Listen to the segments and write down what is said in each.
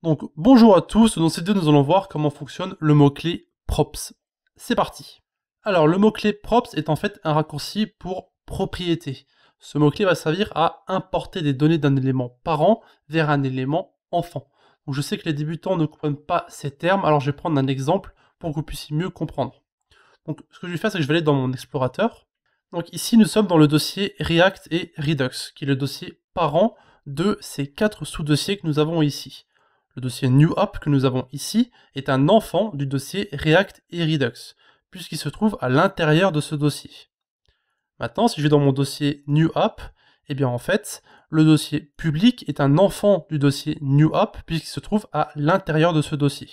Donc bonjour à tous, dans cette vidéo nous allons voir comment fonctionne le mot-clé props. C'est parti. Alors le mot-clé props est en fait un raccourci pour propriété. Ce mot-clé va servir à importer des données d'un élément parent vers un élément enfant. Donc je sais que les débutants ne comprennent pas ces termes, alors je vais prendre un exemple pour que vous puissiez mieux comprendre. Donc ce que je vais faire, c'est que je vais aller dans mon explorateur. Donc ici nous sommes dans le dossier React et Redux, qui est le dossier parent de ces 4 sous-dossiers que nous avons ici. Le dossier New App que nous avons ici est un enfant du dossier React et Redux, puisqu'il se trouve à l'intérieur de ce dossier. Maintenant, si je vais dans mon dossier New App, eh bien en fait, le dossier public est un enfant du dossier New App, puisqu'il se trouve à l'intérieur de ce dossier.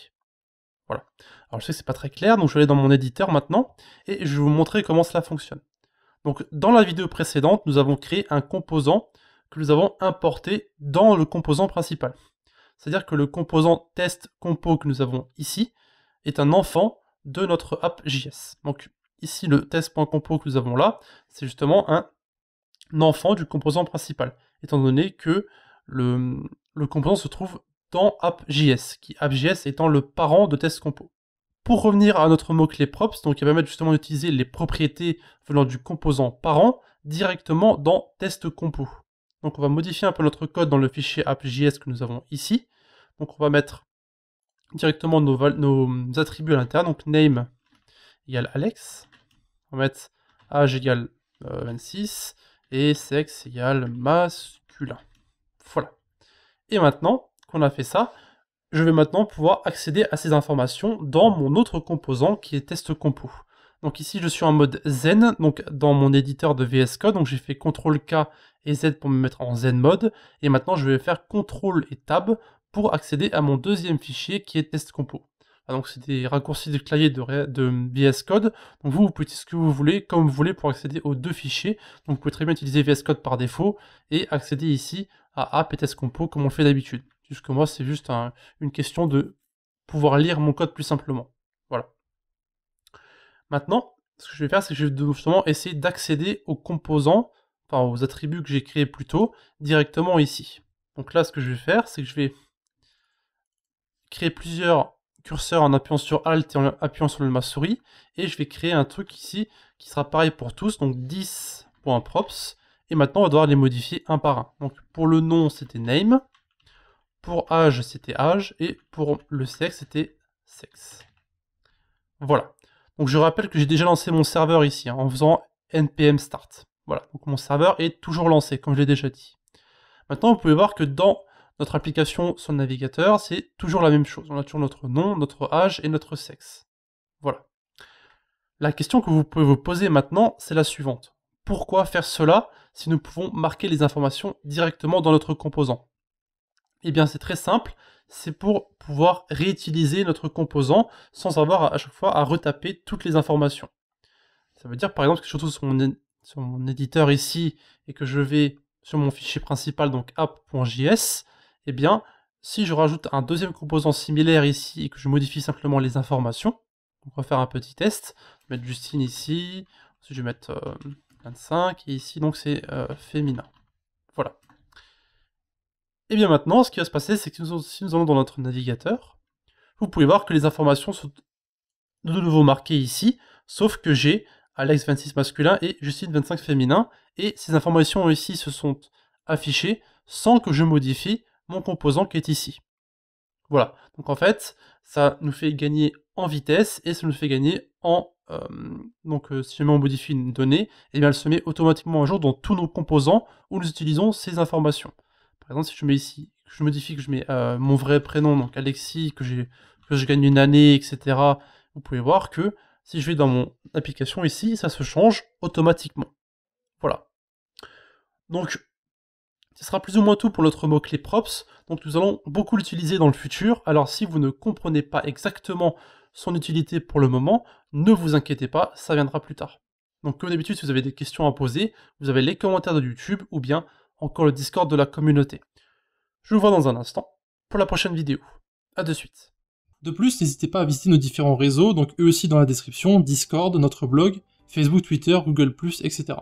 Voilà. Alors je sais que c'est pas très clair, donc je vais aller dans mon éditeur maintenant, et je vais vous montrer comment cela fonctionne. Donc dans la vidéo précédente, nous avons créé un composant que nous avons importé dans le composant principal. C'est-à-dire que le composant test compo que nous avons ici est un enfant de notre app.js. Donc ici, le test.compo que nous avons là, c'est justement un enfant du composant principal, étant donné que le composant se trouve dans app.js, qui app.js étant le parent de test compo. Pour revenir à notre mot-clé props, donc il va permettre justement d'utiliser les propriétés venant du composant parent directement dans test compo. Donc on va modifier un peu notre code dans le fichier app.js que nous avons ici. Donc on va mettre directement nos attributs à l'intérieur, donc name égale Alex, on va mettre âge égale 26 et sexe égale masculin. Voilà. Et maintenant qu'on a fait ça, je vais maintenant pouvoir accéder à ces informations dans mon autre composant qui est test compo. Donc ici je suis en mode zen, donc dans mon éditeur de VS Code, donc j'ai fait CTRL K et Z pour me mettre en zen mode, et maintenant je vais faire CTRL et Tab pour accéder à mon deuxième fichier qui est test compo. Donc c'est des raccourcis de clavier de VS Code, donc vous pouvez utiliser ce que vous voulez, comme vous voulez pour accéder aux deux fichiers, donc vous pouvez très bien utiliser VS Code par défaut, et accéder ici à app et test compo comme on le fait d'habitude. Jusque moi c'est juste une question de pouvoir lire mon code plus simplement. Voilà. Maintenant, ce que je vais faire, c'est que je vais justement essayer d'accéder aux composants, enfin aux attributs que j'ai créés plus tôt, directement ici. Donc là, ce que je vais faire, c'est que je vais créer plusieurs curseurs en appuyant sur Alt et en appuyant sur ma souris, et je vais créer un truc ici qui sera pareil pour tous, donc 10.props, et maintenant on va devoir les modifier un par un. Donc pour le nom, c'était name, pour âge, c'était âge, et pour le sexe, c'était sexe. Voilà. Donc je rappelle que j'ai déjà lancé mon serveur ici, en faisant npm start. Voilà, donc mon serveur est toujours lancé, comme je l'ai déjà dit. Maintenant, vous pouvez voir que dans notre application sur le navigateur, c'est toujours la même chose. On a toujours notre nom, notre âge et notre sexe. Voilà. La question que vous pouvez vous poser maintenant, c'est la suivante. Pourquoi faire cela si nous pouvons marquer les informations directement dans notre composant? Eh bien, c'est très simple. C'est pour pouvoir réutiliser notre composant sans avoir à chaque fois à retaper toutes les informations. Ça veut dire par exemple que surtout sur mon éditeur ici et que je vais sur mon fichier principal, donc app.js, eh bien, si je rajoute un deuxième composant similaire ici et que je modifie simplement les informations, donc on va faire un petit test, je vais mettre Justine ici, ensuite je vais mettre 25, et ici donc c'est féminin. Voilà. Et bien maintenant, ce qui va se passer, c'est que si nous allons dans notre navigateur, vous pouvez voir que les informations sont de nouveau marquées ici, sauf que j'ai Alex 26 masculin et Justine 25 féminin, et ces informations ici se sont affichées sans que je modifie mon composant qui est ici. Voilà, donc en fait, ça nous fait gagner en vitesse, et ça nous fait gagner en... si jamais on modifie une donnée, et bien elle se met automatiquement à jour dans tous nos composants où nous utilisons ces informations. Par exemple, si je mets ici, je modifie, que je mets mon vrai prénom, donc Alexis, que je gagne une année, etc., vous pouvez voir que si je vais dans mon application ici, ça se change automatiquement. Voilà. Donc, ce sera plus ou moins tout pour notre mot-clé props. Donc nous allons beaucoup l'utiliser dans le futur. Alors si vous ne comprenez pas exactement son utilité pour le moment, ne vous inquiétez pas, ça viendra plus tard. Donc comme d'habitude, si vous avez des questions à poser, vous avez les commentaires de YouTube ou bien encore le Discord de la communauté. Je vous vois dans un instant pour la prochaine vidéo. A de suite. De plus, n'hésitez pas à visiter nos différents réseaux, donc eux aussi dans la description, Discord, notre blog, Facebook, Twitter, Google+, etc.